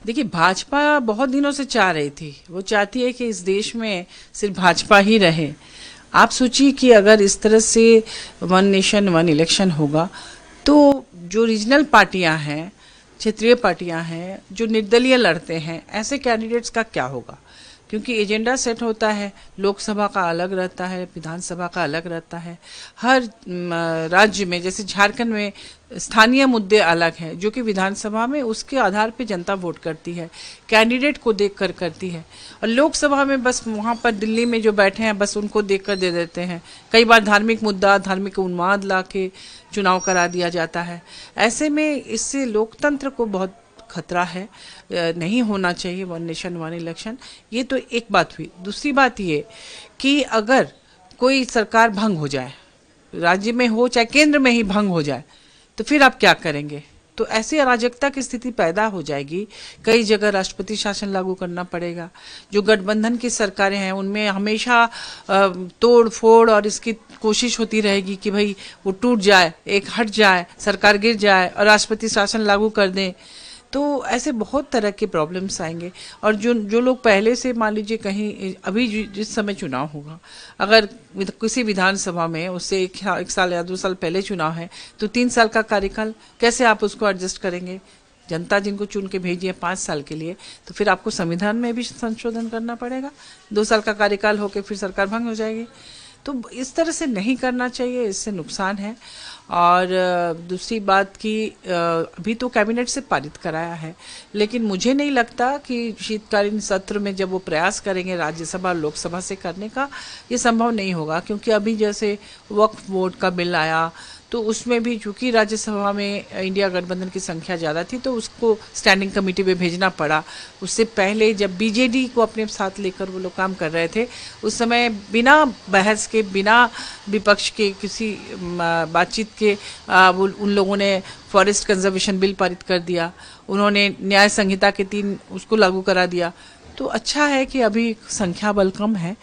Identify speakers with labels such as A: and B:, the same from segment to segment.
A: देखिए, भाजपा बहुत दिनों से चाह रही थी, वो चाहती है कि इस देश में सिर्फ भाजपा ही रहे। आप सोचिए कि अगर इस तरह से वन नेशन वन इलेक्शन होगा तो जो रीजनल पार्टियां हैं, क्षेत्रीय पार्टियां हैं, जो निर्दलीय लड़ते हैं, ऐसे कैंडिडेट्स का क्या होगा? क्योंकि एजेंडा सेट होता है, लोकसभा का अलग रहता है, विधानसभा का अलग रहता है। हर राज्य में, जैसे झारखंड में स्थानीय मुद्दे अलग हैं, जो कि विधानसभा में उसके आधार पे जनता वोट करती है, कैंडिडेट को देखकर करती है। और लोकसभा में बस वहाँ पर दिल्ली में जो बैठे हैं बस उनको देखकर दे देते हैं। कई बार धार्मिक मुद्दा, धार्मिक उन्माद ला के चुनाव करा दिया जाता है। ऐसे में इससे लोकतंत्र को बहुत खतरा है, नहीं होना चाहिए वन नेशन वन इलेक्शन। ये तो एक बात हुई। दूसरी बात ये कि अगर कोई सरकार भंग हो जाए, राज्य में हो चाहे केंद्र में ही भंग हो जाए, तो फिर आप क्या करेंगे? तो ऐसी अराजकता की स्थिति पैदा हो जाएगी। कई जगह राष्ट्रपति शासन लागू करना पड़ेगा। जो गठबंधन की सरकारें हैं उनमें हमेशा तोड़ फोड़ और इसकी कोशिश होती रहेगी कि भाई वो टूट जाए, एक हट जाए, सरकार गिर जाए और राष्ट्रपति शासन लागू कर दें। तो ऐसे बहुत तरह के प्रॉब्लम्स आएंगे। और जो लोग पहले से, मान लीजिए कहीं अभी जिस समय चुनाव होगा, अगर किसी विधानसभा में उससे एक साल या 2 साल पहले चुनाव है, तो 3 साल का कार्यकाल कैसे आप उसको एडजस्ट करेंगे? जनता जिनको चुन के भेजी है 5 साल के लिए, तो फिर आपको संविधान में भी संशोधन करना पड़ेगा। 2 साल का कार्यकाल होकर फिर सरकार भंग हो जाएगी। तो इस तरह से नहीं करना चाहिए, इससे नुकसान है। और दूसरी बात कि अभी तो कैबिनेट से पारित कराया है, लेकिन मुझे नहीं लगता कि शीतकालीन सत्र में जब वो प्रयास करेंगे राज्यसभा लोकसभा से करने का, ये संभव नहीं होगा। क्योंकि अभी जैसे वक्फ बोर्ड का बिल आया तो उसमें भी चूंकि राज्यसभा में इंडिया गठबंधन की संख्या ज़्यादा थी तो उसको स्टैंडिंग कमेटी में भेजना पड़ा। उससे पहले जब बीजेडी को अपने साथ लेकर वो लोग काम कर रहे थे, उस समय बिना बहस के, बिना विपक्ष के किसी बातचीत के वो उन लोगों ने फॉरेस्ट कंजर्वेशन बिल पारित कर दिया। उन्होंने न्याय संहिता के 3 उसको लागू करा दिया। तो अच्छा है कि अभी संख्या बल कम है,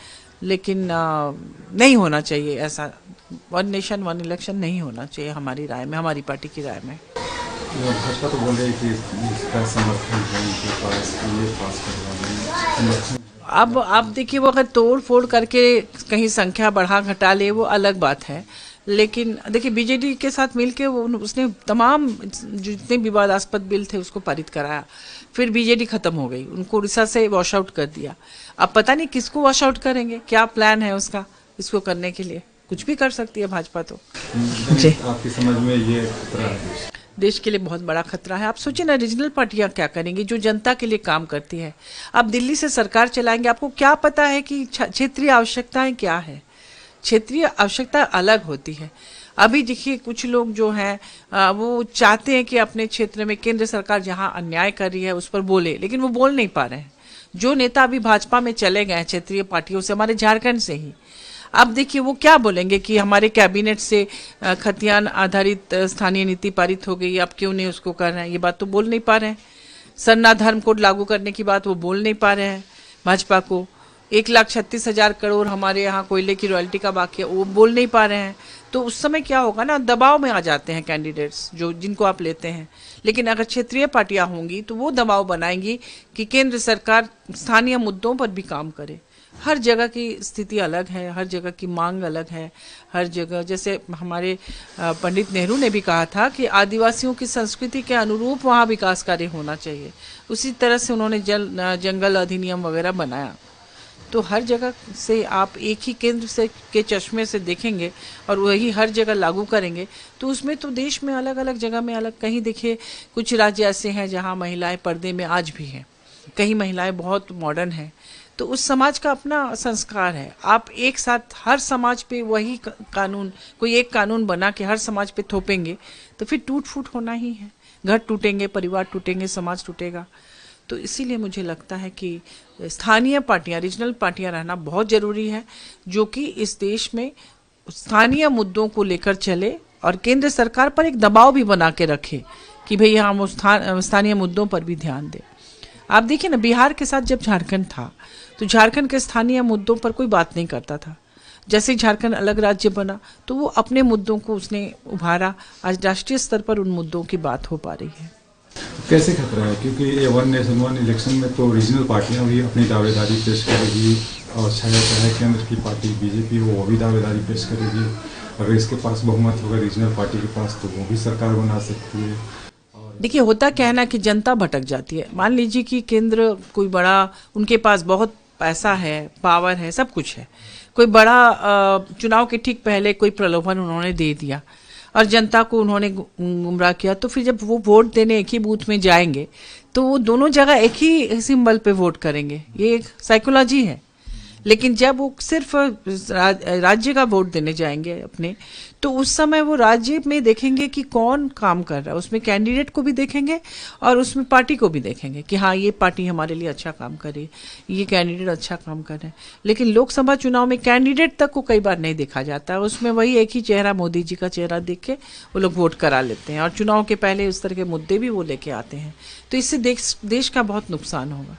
A: लेकिन नहीं होना चाहिए ऐसा। वन नेशन वन इलेक्शन नहीं होना चाहिए हमारी राय में, हमारी पार्टी की राय में।
B: भाजपा तो बोल रही कि इसका समर्थन है उनके पास, ये पास करवा।
A: अब आप देखिए, वो अगर तोड़ फोड़ करके कहीं संख्या बढ़ा घटा ले वो अलग बात है। लेकिन देखिए, बीजेडी के साथ मिलके उसने तमाम जितने विवादास्पद बिल थे उसको पारित कराया। फिर बीजेडी खत्म हो गई, उनको उड़ीसा से वॉश आउट कर दिया। अब पता नहीं किसको वॉश आउट करेंगे, क्या प्लान है उसका इसको करने के लिए। कुछ भी कर सकती है भाजपा तो।
B: जी, आपकी समझ में ये खतरा है?
A: देश के लिए बहुत बड़ा खतरा है। आप सोचिए ना, रीजनल पार्टियां क्या करेंगी जो जनता के लिए काम करती है? आप दिल्ली से सरकार चलाएंगे, आपको क्या पता है कि क्षेत्रीय आवश्यकताएं क्या है? क्षेत्रीय आवश्यकता अलग होती है। अभी देखिए, कुछ लोग जो हैं वो चाहते हैं कि अपने क्षेत्र में केंद्र सरकार जहां अन्याय कर रही है उस पर बोले, लेकिन वो बोल नहीं पा रहे हैं। जो नेता अभी भाजपा में चले गए हैं क्षेत्रीय पार्टियों से, हमारे झारखंड से ही, अब देखिए वो क्या बोलेंगे कि हमारे कैबिनेट से खतियान आधारित स्थानीय नीति पारित हो गई, अब क्यों नहीं उसको कर रहे हैं? ये बात तो बोल नहीं पा रहे हैं। सरना धर्म कोड लागू करने की बात वो बोल नहीं पा रहे हैं। भाजपा को 1,36,000 करोड़ हमारे यहाँ कोयले की रॉयल्टी का बाकी है, वो बोल नहीं पा रहे हैं। तो उस समय क्या होगा ना, दबाव में आ जाते हैं कैंडिडेट्स जिनको आप लेते हैं। लेकिन अगर क्षेत्रीय पार्टियां होंगी तो वो दबाव बनाएंगी कि केंद्र सरकार स्थानीय मुद्दों पर भी काम करे। हर जगह की स्थिति अलग है, हर जगह की मांग अलग है। हर जगह, जैसे हमारे पंडित नेहरू ने भी कहा था कि आदिवासियों की संस्कृति के अनुरूप वहाँ विकास कार्य होना चाहिए, उसी तरह से उन्होंने जंगल अधिनियम वगैरह बनाया। तो हर जगह से आप एक ही केंद्र से के चश्मे से देखेंगे और वही हर जगह लागू करेंगे तो उसमें तो देश में अलग अलग जगह में अलग, कहीं देखिए कुछ राज्य ऐसे हैं जहाँ महिलाएं पर्दे में आज भी हैं, कहीं महिलाएं बहुत मॉडर्न हैं। तो उस समाज का अपना संस्कार है। आप एक साथ हर समाज पे वही कानून, कोई एक कानून बना के हर समाज पे थोपेंगे तो फिर टूट फूट होना ही है। घर टूटेंगे, परिवार टूटेंगे, समाज टूटेगा। तो इसीलिए मुझे लगता है कि स्थानीय पार्टियां, रीजनल पार्टियां रहना बहुत ज़रूरी है, जो कि इस देश में स्थानीय मुद्दों को लेकर चले और केंद्र सरकार पर एक दबाव भी बना के रखे कि भाई हम स्थानीय मुद्दों पर भी ध्यान दें। आप देखिए ना, बिहार के साथ जब झारखंड था तो झारखंड के स्थानीय मुद्दों पर कोई बात नहीं करता था। जैसे झारखंड अलग राज्य बना तो वो अपने मुद्दों को उसने उभारा। आज राष्ट्रीय स्तर पर उन मुद्दों की बात हो पा रही है।
B: कैसे खतरा है, क्योंकि ये वन नेशन वन इलेक्शन में तो रीजनल पार्टियां भी अपनी दावेदारी पेश करेगी और शायद चाहे केंद्र की पार्टी बीजेपी वो भी दावेदारी पेश करेगी। अगर इसके पास बहुमत होगा रीजनल पार्टी के पास तो वो भी सरकार बना सकती है।
A: देखिए, होता क्या है ना कि जनता भटक जाती है। मान लीजिए कि केंद्र कोई बड़ा, उनके पास बहुत पैसा है, पावर है, सब कुछ है, कोई बड़ा चुनाव के ठीक पहले कोई प्रलोभन उन्होंने दे दिया और जनता को उन्होंने गुमराह किया, तो फिर जब वो वोट देने एक ही बूथ में जाएंगे तो वो दोनों जगह एक ही सिंबल पे वोट करेंगे। ये एक साइकोलॉजी है। लेकिन जब वो सिर्फ राज्य का वोट देने जाएंगे अपने, तो उस समय वो राज्य में देखेंगे कि कौन काम कर रहा है, उसमें कैंडिडेट को भी देखेंगे और उसमें पार्टी को भी देखेंगे कि हाँ, ये पार्टी हमारे लिए अच्छा काम करे, ये कैंडिडेट अच्छा काम कर रहे हैं। लेकिन लोकसभा चुनाव में कैंडिडेट तक को कई बार नहीं देखा जाता है, उसमें वही एक ही चेहरा, मोदी जी का चेहरा देख के वो लोग वोट करा लेते हैं और चुनाव के पहले उस तरह के मुद्दे भी वो लेके आते हैं। तो इससे देश का बहुत नुकसान होगा।